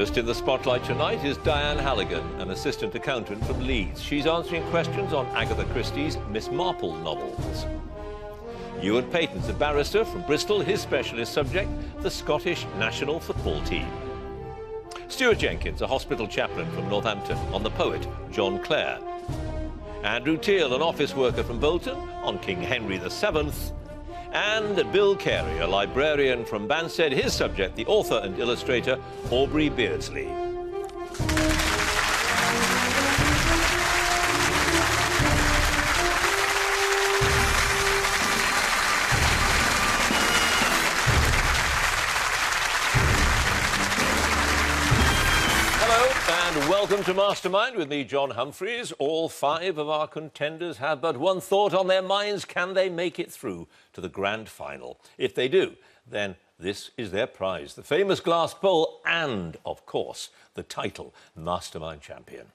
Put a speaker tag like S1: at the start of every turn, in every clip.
S1: First in the spotlight tonight is Diane Halligan, an assistant accountant from Leeds. She's answering questions on Agatha Christie's Miss Marple novels. Ewan Payton's a barrister from Bristol, his specialist subject, the Scottish national football team. Stuart Jenkins, a hospital chaplain from Northampton, on the poet John Clare. Andrew Teal, an office worker from Bolton, on King Henry VII. And Bill Carey, a librarian from Banstead, his subject, the author and illustrator Aubrey Beardsley. Welcome to Mastermind with me, John Humphrys. All 5 of our contenders have but one thought on their minds: can they make it through to the grand final? If they do, then this is their prize, the famous glass bowl and, of course, the title Mastermind Champion.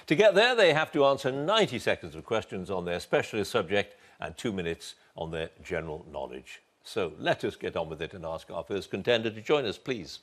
S1: To get there, they have to answer 90 seconds of questions on their specialist subject and 2 minutes on their general knowledge. So let us get on with it and ask our first contender to join us, please.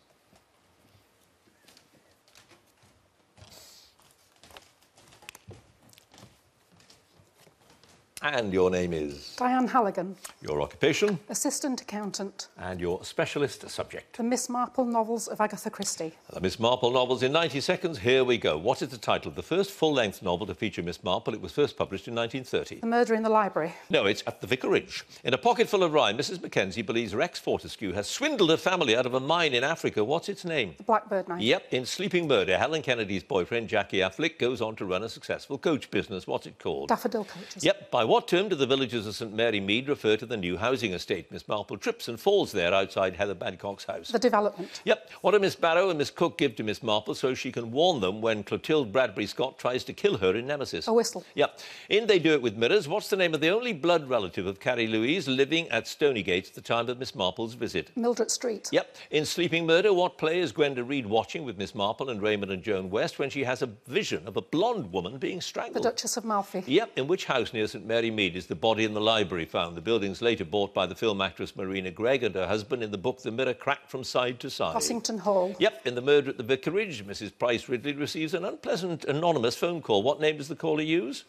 S1: And your name is?
S2: Diane Halligan.
S1: Your occupation?
S2: Assistant accountant.
S1: And your specialist subject?
S2: The Miss Marple novels of Agatha Christie.
S1: The Miss Marple novels in 90 seconds. Here we go. What is the title of the first full-length novel to feature Miss Marple? It was first published in 1930.
S2: The Murder in the Library.
S1: No, it's At the Vicarage. In a pocket full of rhyme, Mrs. Mackenzie believes Rex Fortescue has swindled her family out of a mine in Africa. What's its name?
S2: The Blackbird Knife.
S1: Yep, in Sleeping Murder, Helen Kennedy's boyfriend, Jackie Affleck, goes on to run a successful coach business. What's it called?
S2: Daffodil Coaches.
S1: Yep, by what term do the villagers of St Mary Mead refer to the new housing estate? Miss Marple trips and falls there outside Heather Badcock's house.
S2: The Development.
S1: Yep, what do Miss Barrow and Miss Cook give to Miss Marple so she can warn them when Clotilde Bradbury Scott tries to kill her in Nemesis?
S2: A Whistle.
S1: Yep, in They Do It With Mirrors, what's the name of the only blood relative of Carrie Louise living at Stonygate at the time of Miss Marple's visit?
S2: Mildred Street.
S1: Yep, in Sleeping Murder, what play is Gwenda Reed watching with Miss Marple and Raymond and Joan West when she has a vision of a blonde woman being strangled?
S2: The Duchess of Malfi.
S1: Yep, in which house near St Mary Mead is the body in the library found? The building's later bought by the film actress Marina Gregg and her husband. In the book, the mirror cracked from side to side.
S2: Cossington Hall.
S1: Yep, in The Murder at the Vicarage, Mrs Price Ridley receives an unpleasant anonymous phone call. What name does the caller use?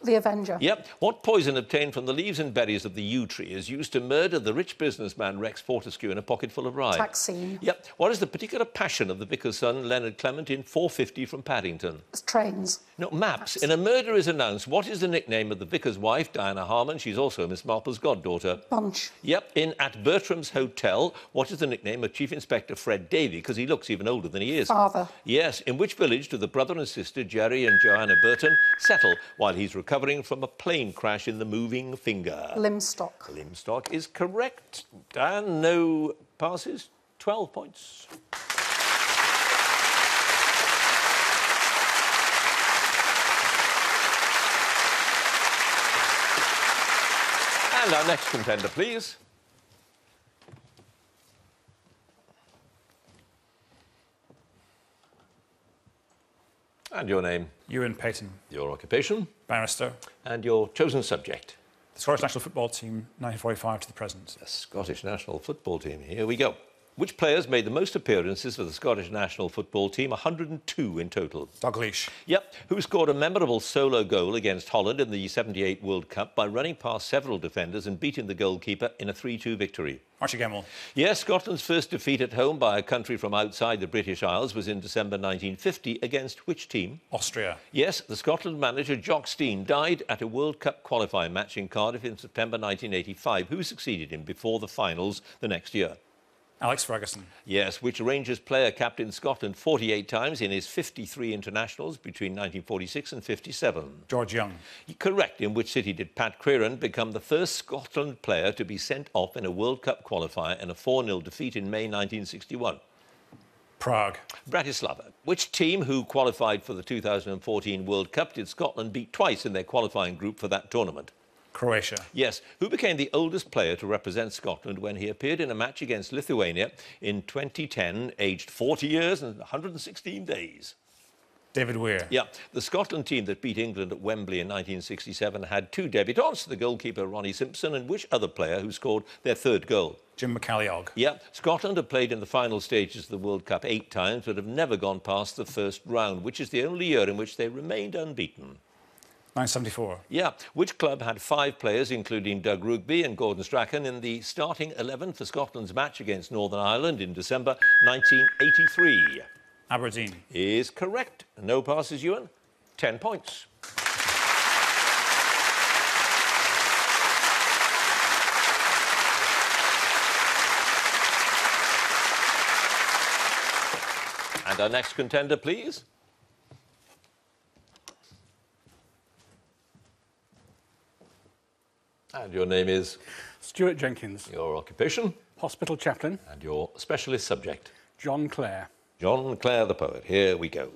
S2: The Avenger.
S1: Yep. What poison obtained from the leaves and berries of the yew tree is used to murder the rich businessman Rex Fortescue in a pocket full of rye?
S2: Taxine.
S1: Yep. What is the particular passion of the vicar's son, Leonard Clement, in 450 from Paddington?
S2: Trains.
S1: No, maps. In A Murder is Announced, what is the nickname of the vicar's wife, Diana Harmon? She's also Miss Marple's goddaughter.
S2: Bunch.
S1: Yep. In At Bertram's Hotel, what is the nickname of Chief Inspector Fred Davey? Because he looks even older than he is.
S2: Father.
S1: Yes. In which village do the brother and sister, Jerry and Johanna Burton, settle while he's recovering from a plane crash in the moving finger?
S2: Limstock.
S1: Limstock is correct. Dan, no passes. 12 points. And our next contender, please. And your name?
S3: Ewan Payton.
S1: Your occupation?
S3: Barrister.
S1: And your chosen subject?
S3: The Scottish national football team, 1945 to the present.
S1: The Scottish national football team. Here we go. Which players made the most appearances for the Scottish national football team? 102 in total.
S3: Dalglish.
S1: Yep. Who scored a memorable solo goal against Holland in the 78 World Cup by running past several defenders and beating the goalkeeper in a 3-2 victory?
S3: Archie Gemmill.
S1: Yes, Scotland's first defeat at home by a country from outside the British Isles was in December 1950 against which team?
S3: Austria.
S1: Yes, the Scotland manager Jock Stein died at a World Cup qualifying match in Cardiff in September 1985. Who succeeded him before the finals the next year?
S3: Alex Ferguson.
S1: Yes, which Rangers player captained Scotland 48 times in his 53 internationals between 1946 and 57?
S3: George Young.
S1: Correct. In which city did Pat Creran become the first Scotland player to be sent off in a World Cup qualifier in a 4-0 defeat in May 1961?
S3: Prague.
S1: Bratislava. Which team who qualified for the 2014 World Cup did Scotland beat twice in their qualifying group for that tournament?
S3: Croatia.
S1: Yes. Who became the oldest player to represent Scotland when he appeared in a match against Lithuania in 2010, aged 40 years and 116 days?
S3: David Weir.
S1: Yeah, the Scotland team that beat England at Wembley in 1967 had two debutants, the goalkeeper Ronnie Simpson and which other player who scored their third goal?
S3: Jim McCalliog.
S1: Yeah, Scotland have played in the final stages of the World Cup 8 times but have never gone past the first round, which is the only year in which they remained unbeaten.
S3: 1974.
S1: Yeah, which club had 5 players, including Doug Rugby and Gordon Strachan, in the starting 11 for Scotland's match against Northern Ireland in December 1983?
S3: Aberdeen.
S1: Is correct. No passes, Ewan. 10 points. And our next contender, please. And your name is?
S4: Stuart Jenkins.
S1: Your occupation?
S4: Hospital chaplain.
S1: And your specialist subject?
S4: John Clare.
S1: John Clare, the poet. Here we go.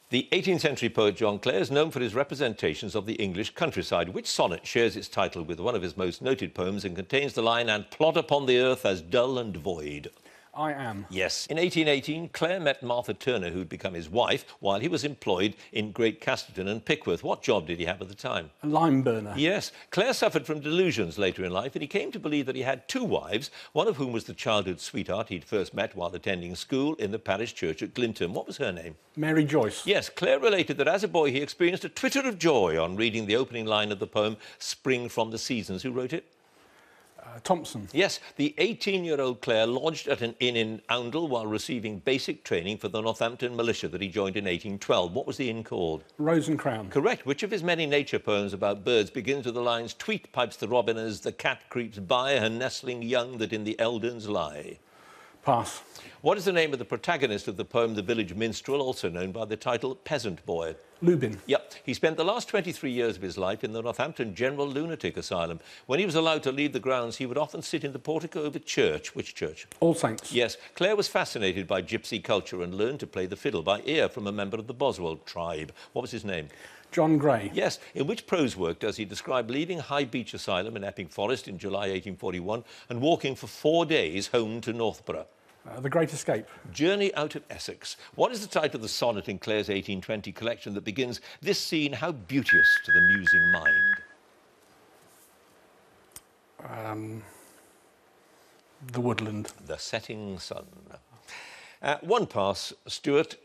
S1: The 18th century poet John Clare is known for his representations of the English countryside. Which sonnet shares its title with one of his most noted poems and contains the line, "And plod upon the earth as dull and void"?
S4: I Am.
S1: Yes. In 1818, Clare met Martha Turner, who'd become his wife, while he was employed in Great Casterton and Pickworth. What job did he have at the time?
S4: A lime burner.
S1: Yes. Clare suffered from delusions later in life, and he came to believe that he had 2 wives, one of whom was the childhood sweetheart he'd first met while attending school in the parish church at Glinton. What was her name?
S4: Mary Joyce.
S1: Yes. Clare related that as a boy he experienced a twitter of joy on reading the opening line of the poem Spring from the Seasons. Who wrote it?
S4: Thompson.
S1: Yes, the 18-year-old Clare lodged at an inn in Oundle while receiving basic training for the Northampton militia that he joined in 1812. What was the inn called?
S4: Rose and Crown.
S1: Correct. Which of his many nature poems about birds begins with the lines, "Tweet pipes the robin as the cat creeps by, her nestling young that in the elders lie"?
S4: Pass.
S1: What is the name of the protagonist of the poem The Village Minstrel, also known by the title Peasant Boy?
S4: Lubin.
S1: Yep. He spent the last 23 years of his life in the Northampton General Lunatic Asylum. When he was allowed to leave the grounds, he would often sit in the portico of a church. Which church?
S4: All Saints.
S1: Yes. Clare was fascinated by gypsy culture and learned to play the fiddle by ear from a member of the Boswell tribe. What was his name?
S4: John Gray.
S1: Yes. In which prose work does he describe leaving High Beach Asylum in Epping Forest in July 1841 and walking for 4 days home to Northborough?
S4: The Great Escape.
S1: Journey Out of Essex. What is the title of the sonnet in Clare's 1820 collection that begins, "This scene, how beauteous to the musing mind"?
S4: The Woodland.
S1: The Setting Sun. 1 pass, Stuart.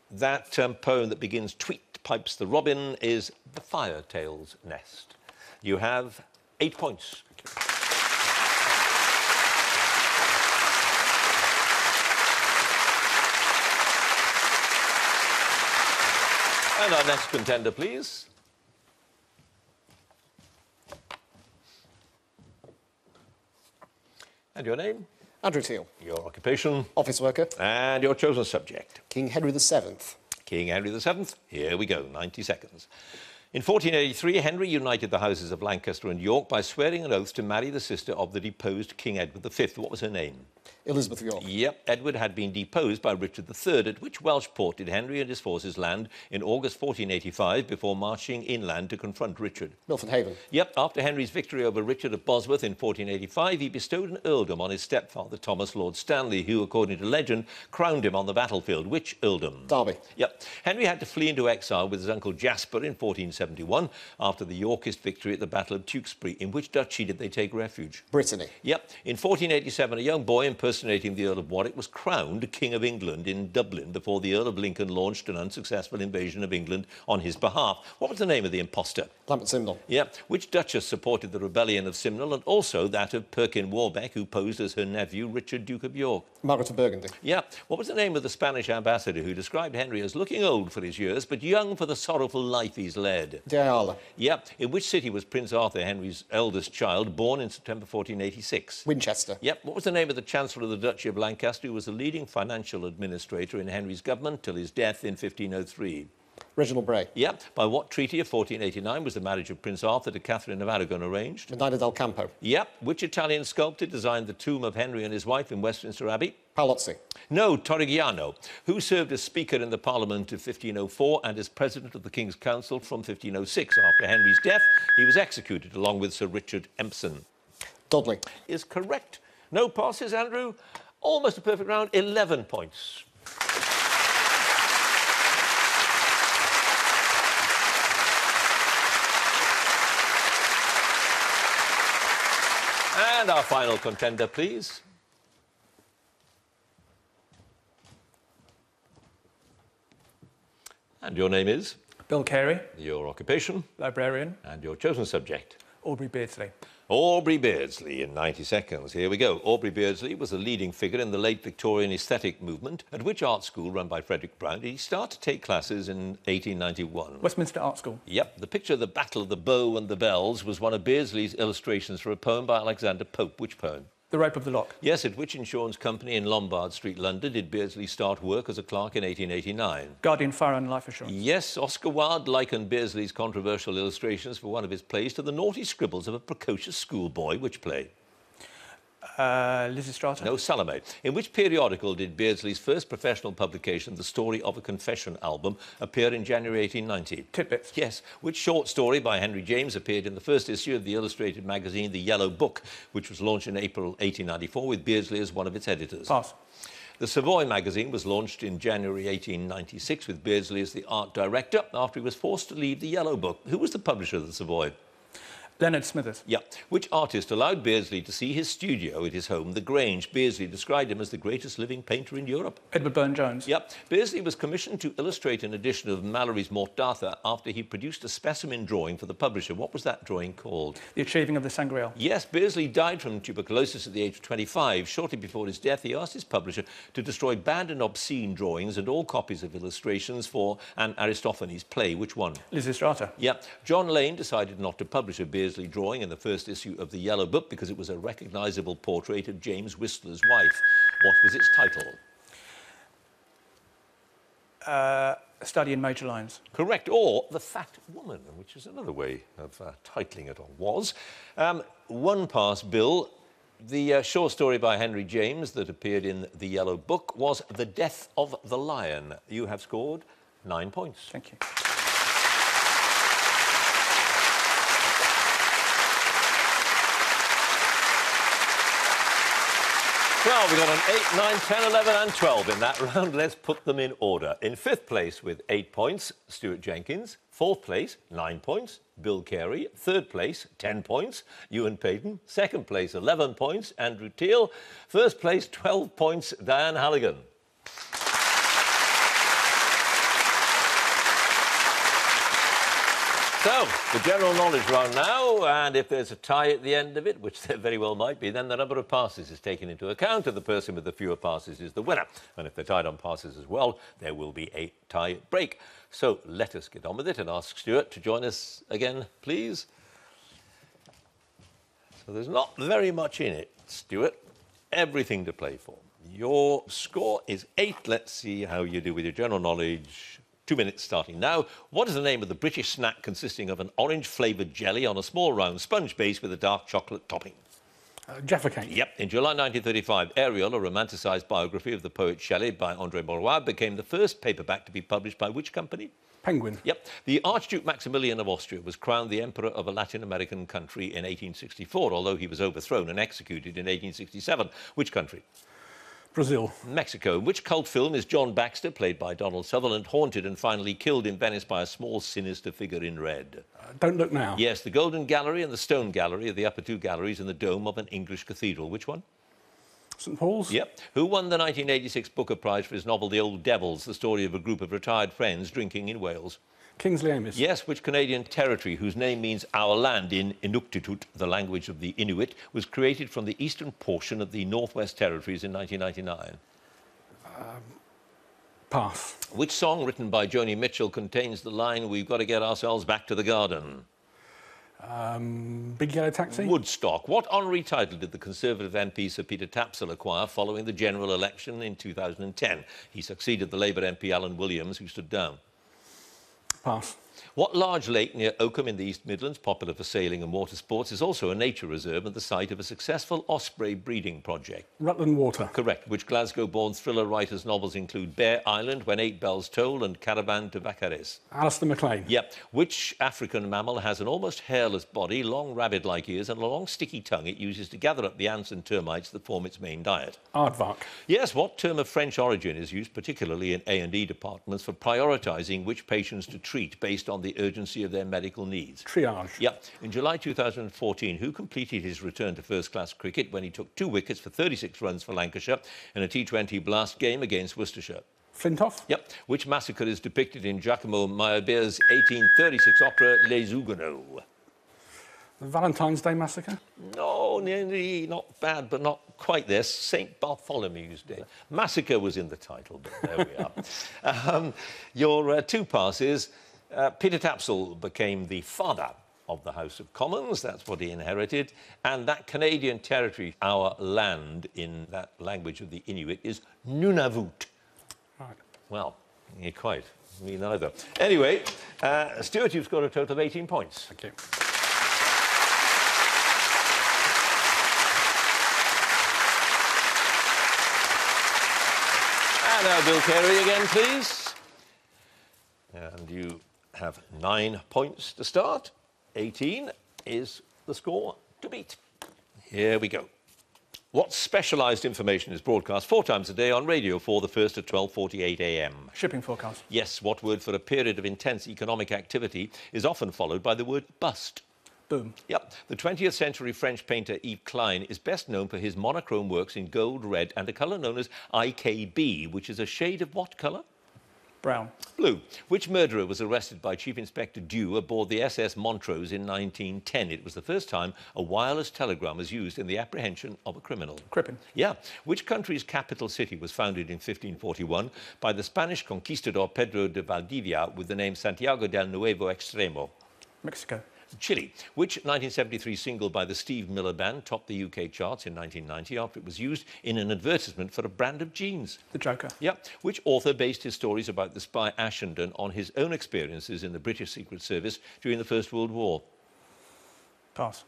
S1: That poem that begins, "Tweet pipes the robin," is The Fire Tale's Nest. You have 8 points. And our next contender, please. And your name?
S5: Andrew Teal.
S1: Your occupation?
S5: Office worker.
S1: And your chosen subject?
S5: King Henry VII.
S1: King Henry VII. Here we go, 90 seconds. In 1483, Henry united the houses of Lancaster and York by swearing an oath to marry the sister of the deposed King Edward V. What was her name?
S5: Elizabeth of York.
S1: Yep, Edward had been deposed by Richard III. At which Welsh port did Henry and his forces land in August 1485 before marching inland to confront Richard?
S5: Milford Haven.
S1: Yep, after Henry's victory over Richard at Bosworth in 1485, he bestowed an earldom on his stepfather, Thomas Lord Stanley, who, according to legend, crowned him on the battlefield. Which earldom?
S5: Derby.
S1: Yep. Henry had to flee into exile with his uncle Jasper in 1471 after the Yorkist victory at the Battle of Tewkesbury. In which duchy did they take refuge?
S5: Brittany.
S1: Yep. In 1487, a young boy impersonating the Earl of Warwick was crowned King of England in Dublin before the Earl of Lincoln launched an unsuccessful invasion of England on his behalf. What was the name of the impostor?
S5: Lambert Simnel.
S1: Yep. Which Duchess supported the rebellion of Simnel and also that of Perkin Warbeck, who posed as her nephew, Richard, Duke of York?
S5: Margaret of Burgundy.
S1: Yeah. What was the name of the Spanish ambassador who described Henry as looking old for his years, but young for the sorrowful life he's led?
S5: De Ayala.
S1: Yeah. In which city was Prince Arthur, Henry's eldest child, born in September 1486?
S5: Winchester.
S1: Yep. What was the name of the Chancellor of the Duchy of Lancaster, who was the leading financial administrator in Henry's government till his death in 1503?
S5: Reginald Bray.
S1: Yep. By what treaty of 1489 was the marriage of Prince Arthur to Catherine of Aragon arranged?
S5: Medina del Campo.
S1: Yep. Which Italian sculptor designed the tomb of Henry and his wife in Westminster Abbey?
S5: Palozzi.
S1: No, Torrigiano, who served as Speaker in the Parliament of 1504 and as President of the King's Council from 1506. After Henry's death, he was executed along with Sir Richard Empson.
S5: Dudley.
S1: Is correct. No passes, Andrew. Almost a perfect round, 11 points. And our final contender, please. And your name is?
S6: Bill Carey,
S1: Your occupation?
S6: librarian.
S1: And your chosen subject?
S6: Aubrey Beardsley.
S1: Aubrey Beardsley in 90 seconds. Here we go. Aubrey Beardsley was a leading figure in the late Victorian aesthetic movement, at which art school run by Frederick Brown did he start to take classes in 1891?
S6: Westminster Art School.
S1: Yep, the picture of the Battle of the Bow and the Bells was one of Beardsley's illustrations for a poem by Alexander Pope. Which poem?
S6: The Rope of the Lock.
S1: Yes, at which insurance company in Lombard Street, London, did Beardsley start work as a clerk in 1889?
S6: Guardian Fire and Life Assurance.
S1: Yes, Oscar Wilde likened Beardsley's controversial illustrations for one of his plays to the naughty scribbles of a precocious schoolboy. Which play?
S6: Lysistrata.
S1: No, Salome. In which periodical did Beardsley's first professional publication, The Story of a Confession album, appear in January 1890?
S6: Titbits.
S1: Yes. Which short story by Henry James appeared in the first issue of the illustrated magazine The Yellow Book, which was launched in April 1894 with Beardsley as one of its editors?
S6: Pass.
S1: The Savoy magazine was launched in January 1896 with Beardsley as the art director after he was forced to leave The Yellow Book. Who was the publisher of the Savoy?
S6: Leonard Smithers.
S1: Yeah. Which artist allowed Beardsley to see his studio at his home, The Grange? Beardsley described him as the greatest living painter in Europe.
S6: Edward Burne-Jones.
S1: Yep. Beardsley was commissioned to illustrate an edition of Mallory's Morte d'Arthur after he produced a specimen drawing for the publisher. What was that drawing called?
S6: The Achieving of the Sangreal.
S1: Yes, Beardsley died from tuberculosis at the age of 25. Shortly before his death, he asked his publisher to destroy bad and obscene drawings and all copies of illustrations for an Aristophanes play. Which one?
S6: Lysistrata.
S1: Yep. John Lane decided not to publish a Beardsley drawing in the first issue of the Yellow Book because it was a recognisable portrait of James Whistler's wife. What was its title?
S6: A Study in Major Lines.
S1: Correct. Or The Fat Woman, which is another way of titling it, or was. One pass, Bill. The short story by Henry James that appeared in the Yellow Book was The Death of the Lion. You have scored 9 points.
S6: Thank you.
S1: Well, we've got an 8, 9, 10, 11 and 12 in that round. Let's put them in order. In 5th place with 8 points, Stuart Jenkins. 4th place, 9 points, Bill Carey. 3rd place, 10 points, Ewan Payton. 2nd place, 11 points, Andrew Teal. 1st place, 12 points, Diane Halligan. So, the general knowledge round now, and if there's a tie at the end of it, which there very well might be, then the number of passes is taken into account, and the person with the fewer passes is the winner. And if they're tied on passes as well, there will be a tie break. So let us get on with it and ask Stuart to join us again, please. So there's not very much in it, Stuart. Everything to play for. Your score is 8. Let's see how you do with your general knowledge. 2 minutes starting now. What is the name of the British snack consisting of an orange-flavoured jelly on a small round sponge base with a dark chocolate topping?
S4: Jaffa cake.
S1: Yep. In July 1935, Ariel, a romanticised biography of the poet Shelley by André Maurois, became the first paperback to be published by which company?
S4: Penguin.
S1: Yep. The Archduke Maximilian of Austria was crowned the Emperor of a Latin American country in 1864, although he was overthrown and executed in 1867. Which country?
S4: Brazil.
S1: Mexico. In which cult film is John Baxter, played by Donald Sutherland, haunted and finally killed in Venice by a small, sinister figure in red?
S4: Don't Look Now.
S1: Yes, the Golden Gallery and the Stone Gallery are the upper two galleries in the dome of an English cathedral. Which one?
S4: St Paul's.
S1: Yep. Who won the 1986 Booker Prize for his novel The Old Devils, the story of a group of retired friends drinking in Wales?
S4: Kingsley Amis.
S1: Yes, which Canadian territory, whose name means our land in Inuktitut, the language of the Inuit, was created from the eastern portion of the Northwest Territories in 1999?
S4: Pass.
S1: Which song written by Joni Mitchell contains the line, "We've got to get ourselves back to the garden"?
S4: Big Yellow Taxi.
S1: Woodstock. What honorary title did the Conservative MP Sir Peter Tapsell acquire following the general election in 2010? He succeeded the Labour MP Alan Williams, who stood down.
S4: Pass.
S1: What large lake near Oakham in the East Midlands, popular for sailing and water sports, is also a nature reserve and the site of a successful osprey breeding project?
S4: Rutland Water.
S1: Correct. Which Glasgow-born thriller writer's novels include Bear Island, When Eight Bells Toll and Caravan to Vacares?
S4: Alistair MacLean.
S1: Yep. Which African mammal has an almost hairless body, long rabbit-like ears and a long sticky tongue it uses to gather up the ants and termites that form its main diet?
S4: Aardvark.
S1: Yes. What term of French origin is used particularly in A&E departments for prioritising which patients to treat based on on the urgency of their medical needs.
S4: Triage.
S1: Yep. In July 2014, who completed his return to first-class cricket when he took 2 wickets for 36 runs for Lancashire in a T20 blast game against Worcestershire?
S4: Flintoff.
S1: Yep. Which massacre is depicted in Giacomo Meyerbeer's 1836 opera Les Huguenots?
S4: The Valentine's Day Massacre.
S1: No, nearly, not bad, but not quite there. St. Bartholomew's Day. Massacre was in the title, but there we are. Your 2 passes. Peter Tapsell became the father of the House of Commons. That's what he inherited. And that Canadian territory, our land in that language of the Inuit, is Nunavut.
S4: Right.
S1: Well, yeah, quite. Me neither. Anyway, Stuart, you've scored a total of 18 points.
S4: Thank you.
S1: And now Bill Carey again, please. And you have 9 points to start. 18 is the score to beat. Here we go. What specialised information is broadcast 4 times a day on Radio 4, the first at 12:48 a.m?
S6: Shipping forecast.
S1: Yes, what word for a period of intense economic activity is often followed by the word bust?
S6: Boom.
S1: Yep. The 20th century French painter Yves Klein is best known for his monochrome works in gold, red and a colour known as IKB, which is a shade of what colour?
S6: Brown.
S1: Blue. Which murderer was arrested by Chief Inspector Dew aboard the SS Montrose in 1910? It was the first time a wireless telegram was used in the apprehension of a criminal.
S6: Crippen.
S1: Yeah. Which country's capital city was founded in 1541 by the Spanish conquistador Pedro de Valdivia with the name Santiago del Nuevo Extremo?
S6: Mexico.
S1: Chile. Which 1973 single by the Steve Miller Band topped the UK charts in 1990 after it was used in an advertisement for a brand of jeans?
S6: The Joker.
S1: Yep. Which author based his stories about the spy Ashenden on his own experiences in the British Secret Service during the First World War?
S6: Pass.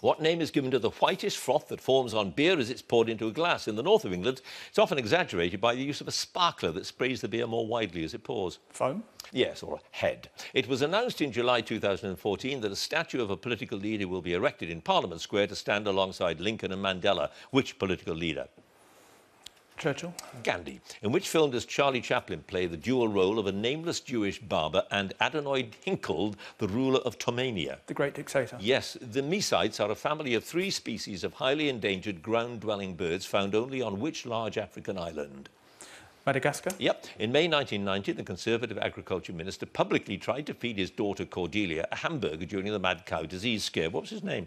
S1: What name is given to the whitish froth that forms on beer as it's poured into a glass? In the north of England, it's often exaggerated by the use of a sparkler that sprays the beer more widely as it pours.
S6: Foam.
S1: Yes, or a head. It was announced in July 2014 that a statue of a political leader will be erected in Parliament Square to stand alongside Lincoln and Mandela. Which political leader?
S6: Churchill.
S1: Gandhi. In which film does Charlie Chaplin play the dual role of a nameless Jewish barber and Adenoid Hinkle, the ruler of Tomania?
S6: The Great Dictator.
S1: Yes, the Mesites are a family of 3 species of highly endangered ground-dwelling birds found only on which large African island?
S6: Madagascar.
S1: Yep. In May 1990, the Conservative Agriculture Minister publicly tried to feed his daughter Cordelia a hamburger during the mad cow disease scare. What was his name?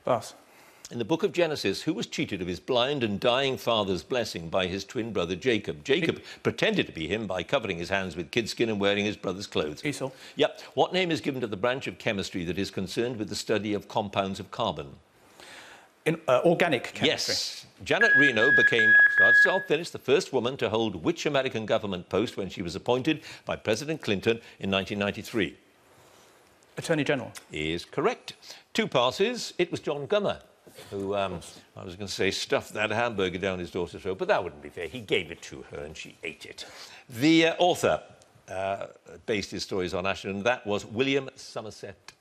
S6: Pass.
S1: In the book of Genesis, who was cheated of his blind and dying father's blessing by his twin brother Jacob? Jacob pretended to be him by covering his hands with kid skin and wearing his brother's clothes.
S6: Esau.
S1: Yep. What name is given to the branch of chemistry that is concerned with the study of compounds of carbon?
S6: In organic chemistry.
S1: Yes. Janet Reno became, I'll finish, the first woman to hold which American government post when she was appointed by President Clinton in 1993?
S6: Attorney General.
S1: Is correct. 2 passes. It was John Gummer who, I was going to say, stuffed that hamburger down his daughter's throat, but that wouldn't be fair. He gave it to her and she ate it. The author based his stories on Ashton, and that was William Somerset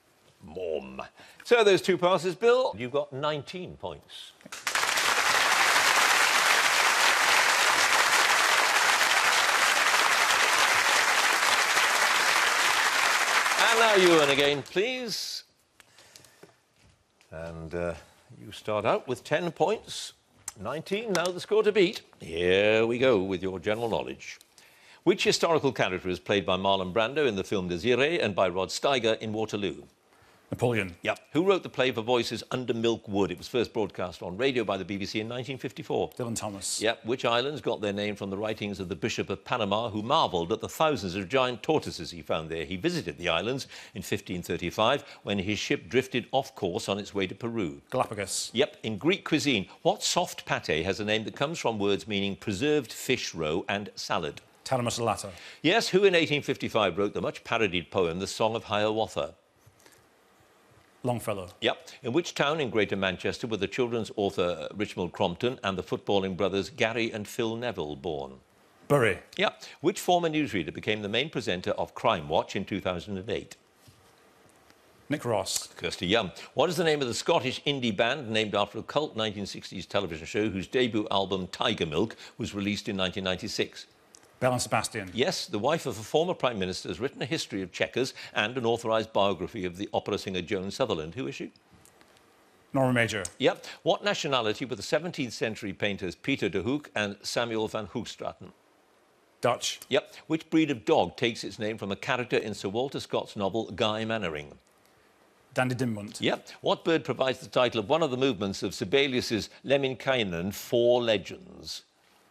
S1: Maugham. So those 2 passes, Bill, you've got 19 points. And now Ewan again, please. And you start out with 10 points. 19, now the score to beat. Here we go with your general knowledge. Which historical character is played by Marlon Brando in the film Desiree and by Rod Steiger in Waterloo?
S3: Napoleon.
S1: Yep. Who wrote the play for voices Under Milk Wood? It was first broadcast on radio by the BBC in 1954.
S3: Dylan Thomas.
S1: Yep. Which islands got their name from the writings of the Bishop of Panama, who marvelled at the thousands of giant tortoises he found there? He visited the islands in 1535 when his ship drifted off course on its way to Peru.
S3: Galapagos.
S1: Yep. In Greek cuisine, what soft pâté has a name that comes from words meaning preserved fish roe and salad?
S3: Talamassalata.
S1: Yes. Who in 1855 wrote the much parodied poem The Song of Hiawatha?
S3: Longfellow.
S1: Yep. In which town in Greater Manchester were the children's author Richmond Crompton and the footballing brothers Gary and Phil Neville born?
S3: Bury.
S1: Yep. Which former newsreader became the main presenter of Crime Watch in 2008?
S3: Nick Ross.
S1: Kirsty Young. What is the name of the Scottish indie band named after a cult 1960s television show whose debut album Tiger Milk was released in 1996?
S3: Belle and Sebastian.
S1: Yes, the wife of a former Prime Minister has written a history of checkers and an authorised biography of the opera singer Joan Sutherland. Who is she?
S3: Norma Major.
S1: Yep. What nationality were the 17th century painters Peter de Hoek and Samuel van Hoogstraten?
S3: Dutch.
S1: Yep. Which breed of dog takes its name from a character in Sir Walter Scott's novel Guy Mannering?
S3: Dandy Dinmont.
S1: Yep. What bird provides the title of one of the movements of Sibelius's Lemminkainen, Four Legends?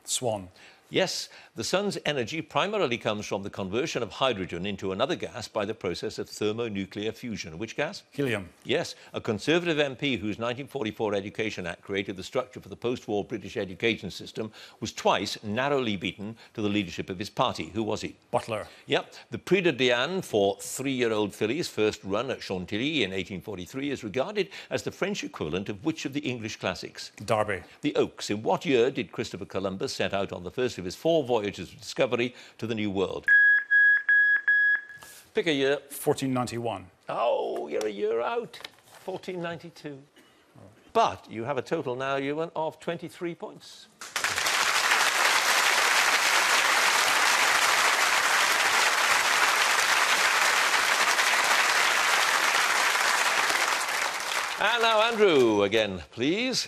S3: Swan.
S1: Yes, the sun's energy primarily comes from the conversion of hydrogen into another gas by the process of thermonuclear fusion. Which gas?
S3: Helium.
S1: Yes, a Conservative MP whose 1944 Education Act created the structure for the post-war British education system was twice narrowly beaten to the leadership of his party. Who was he?
S3: Butler.
S1: Yep, the Prix de Diane for three-year-old fillies, first run at Chantilly in 1843, is regarded as the French equivalent of which of the English classics?
S3: Derby.
S1: The Oaks. In what year did Christopher Columbus set out on the first of his 4 voyages of discovery to the New World? Pick a year.
S3: 1491.
S1: Oh, you're a year out. 1492. But you have a total now, Ewan, of 23 points. And now, Andrew, again, please.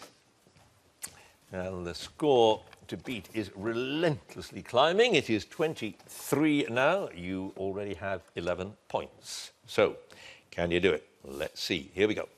S1: And the score to beat is relentlessly climbing. It is 23 now. You already have 11 points. So, can you do it? Let's see. Here we go.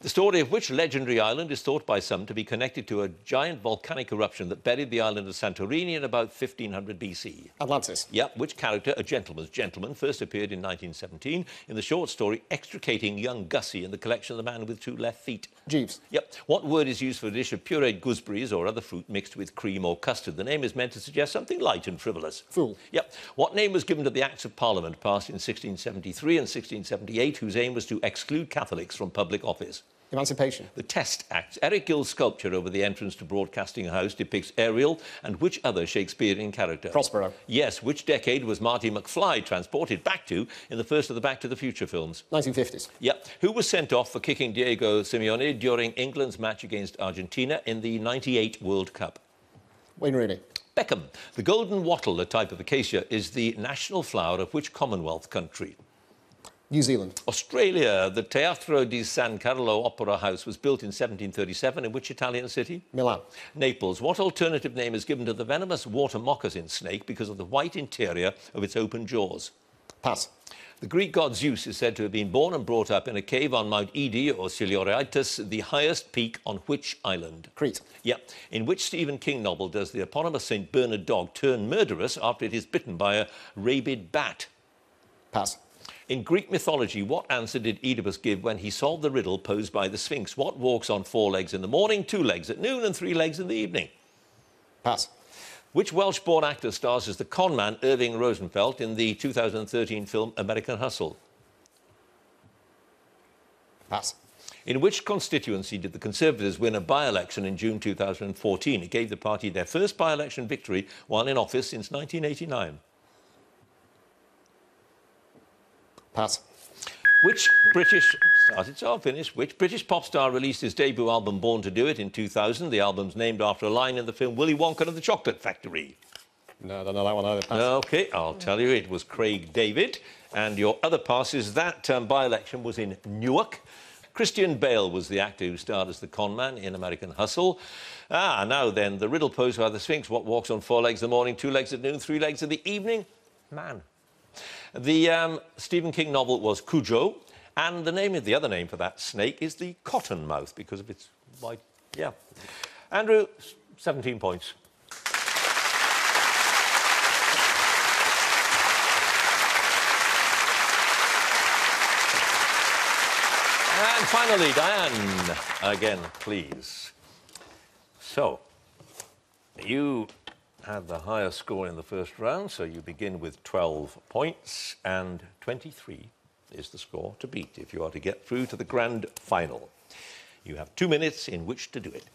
S1: The story of which legendary island is thought by some to be connected to a giant volcanic eruption that buried the island of Santorini in about 1500 BC?
S5: Atlantis.
S1: Yep. Which character, a gentleman's gentleman, first appeared in 1917 in the short story Extricating Young Gussie in the collection of The Man with Two Left Feet?
S5: Jeeves.
S1: Yep. What word is used for a dish of pureed gooseberries or other fruit mixed with cream or custard? The name is meant to suggest something light and frivolous.
S5: Fool.
S1: Yep. What name was given to the Acts of Parliament passed in 1673 and 1678 whose aim was to exclude Catholics from public office?
S5: Emancipation.
S1: The Test Act. Eric Gill's sculpture over the entrance to Broadcasting House depicts Ariel and which other Shakespearean character?
S5: Prospero.
S1: Yes. Which decade was Marty McFly transported back to in the first of the Back to the Future films?
S5: 1950s.
S1: Yep. Who was sent off for kicking Diego Simeone during England's match against Argentina in the '98 World Cup?
S5: Wayne Rooney.
S1: Beckham. The golden wattle, a type of acacia, is the national flower of which Commonwealth country?
S5: New Zealand.
S1: Australia. The Teatro di San Carlo Opera House was built in 1737 in which Italian city?
S5: Milan.
S1: Naples. What alternative name is given to the venomous water moccasin snake because of the white interior of its open jaws?
S5: Pass.
S1: The Greek god Zeus is said to have been born and brought up in a cave on Mount Edi or Silioritis, the highest peak on which island?
S5: Crete.
S1: Yeah. In which Stephen King novel does the eponymous St. Bernard dog turn murderous after it is bitten by a rabid bat?
S5: Pass.
S1: In Greek mythology, what answer did Oedipus give when he solved the riddle posed by the Sphinx? What walks on 4 legs in the morning, 2 legs at noon and 3 legs in the evening?
S5: Pass.
S1: Which Welsh-born actor stars as the conman Irving Rosenfeld in the 2013 film American Hustle?
S5: Pass.
S1: In which constituency did the Conservatives win a by-election in June 2014? It gave the party their first by-election victory while in office since 1989.
S5: Pass.
S1: Which British... Started, so I'll finish. Which British pop star released his debut album Born to Do It in 2000? The album's named after a line in the film Willy Wonka and the Chocolate Factory.
S5: No, I don't know that one either. Pass.
S1: OK, I'll tell you, it was Craig David. And your other pass is that by-election was in Newark. Christian Bale was the actor who starred as the conman in American Hustle. Now then, the riddle posed by the Sphinx. What walks on 4 legs in the morning, 2 legs at noon, 3 legs in the evening? Man. The Stephen King novel was Cujo, and the other name for that snake is the cottonmouth because of its white... Yeah. Andrew, 17 points. And finally, Diane, again, please. So, you had the higher score in the first round, so you begin with 12 points, and 23 is the score to beat if you are to get through to the grand final. You have 2 minutes in which to do it.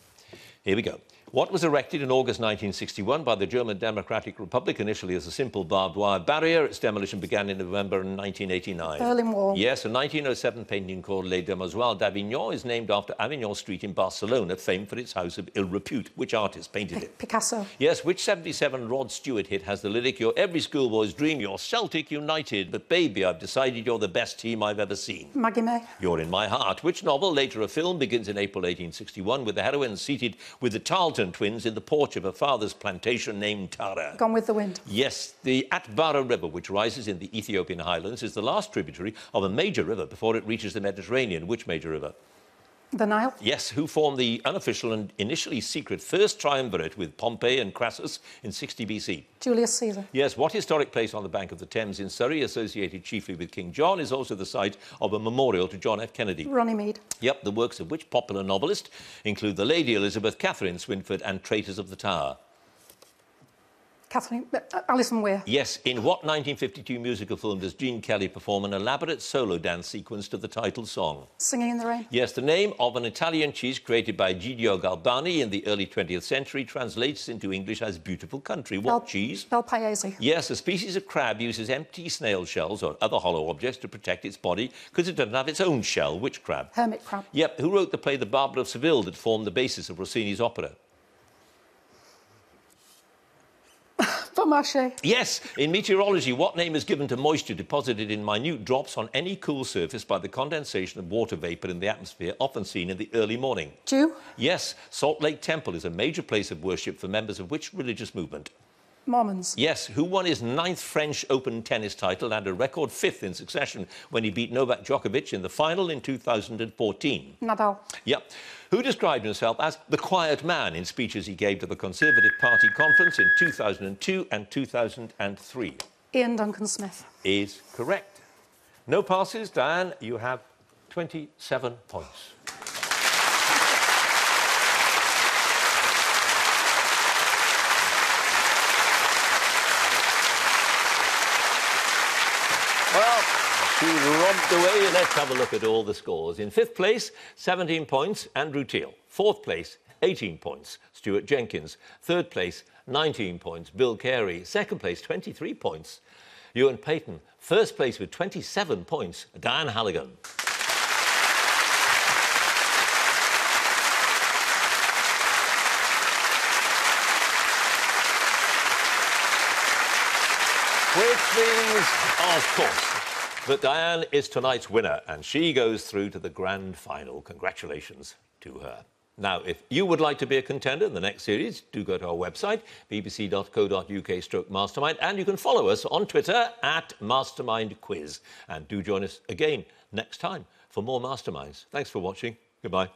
S1: Here we go. What was erected in August 1961 by the German Democratic Republic, initially as a simple barbed wire barrier? Its demolition began in November 1989.
S2: Berlin Wall.
S1: Yes, a 1907 painting called Les Demoiselles d'Avignon is named after Avignon Street in Barcelona, famed for its house of ill repute. Which artist painted it?
S2: Picasso.
S1: Yes, which 77 Rod Stewart hit has the lyric, "You're every schoolboy's dream, you're Celtic United, but baby, I've decided you're the best team I've ever seen."
S2: Maggie May.
S1: You're in My Heart. Which novel, later a film, begins in April 1861 with the heroine seated with the Tarleton twins in the porch of her father's plantation named Tara?
S2: Gone with the Wind.
S1: Yes, the Atbara River, which rises in the Ethiopian highlands, is the last tributary of a major river before it reaches the Mediterranean. Which major river?
S2: The Nile.
S1: Yes, who formed the unofficial and initially secret first triumvirate with Pompey and Crassus in 60 BC?
S2: Julius Caesar.
S1: Yes, what historic place on the bank of the Thames in Surrey, associated chiefly with King John, is also the site of a memorial to John F. Kennedy?
S2: Runnymede.
S1: Yep, the works of which popular novelist include The Lady Elizabeth, Catherine Swynford and Traitors of the Tower?
S2: Alison Weir.
S1: Yes, in what 1952 musical film does Gene Kelly perform an elaborate solo dance sequence to the title song?
S2: Singing in the Rain.
S1: Yes, the name of an Italian cheese created by Gigio Galbani in the early 20th century translates into English as beautiful country. What cheese?
S2: Bel Paese.
S1: Yes, a species of crab uses empty snail shells or other hollow objects to protect its body because it doesn't have its own shell. Which crab?
S2: Hermit crab.
S1: Yep, who wrote the play The Barber of Seville that formed the basis of Rossini's opera?
S2: Beaumarchais.
S1: Yes, in meteorology, what name is given to moisture deposited in minute drops on any cool surface by the condensation of water vapour in the atmosphere, often seen in the early morning?
S2: Dew.
S1: Yes, Salt Lake Temple is a major place of worship for members of which religious movement?
S2: Mormons.
S1: Yes, who won his 9th French Open tennis title and a record 5th in succession when he beat Novak Djokovic in the final in 2014?
S2: Nadal.
S1: Yep. Who described himself as the quiet man in speeches he gave to the Conservative Party conference in 2002 and 2003?
S2: Ian Duncan Smith.
S1: Is correct. No passes. Diane, you have 27 points. Well, she romped away. Let's have a look at all the scores. In 5th place, 17 points, Andrew Teal. 4th place, 18 points, Stuart Jenkins. 3rd place, 19 points, Bill Carey. 2nd place, 23 points, Ewan Payton. 1st place with 27 points, Diane Halligan. Which means, of course, that Diane is tonight's winner and she goes through to the grand final. Congratulations to her. Now, if you would like to be a contender in the next series, do go to our website, bbc.co.uk/mastermind, and you can follow us on Twitter @mastermindquiz. And do join us again next time for more Masterminds. Thanks for watching. Goodbye.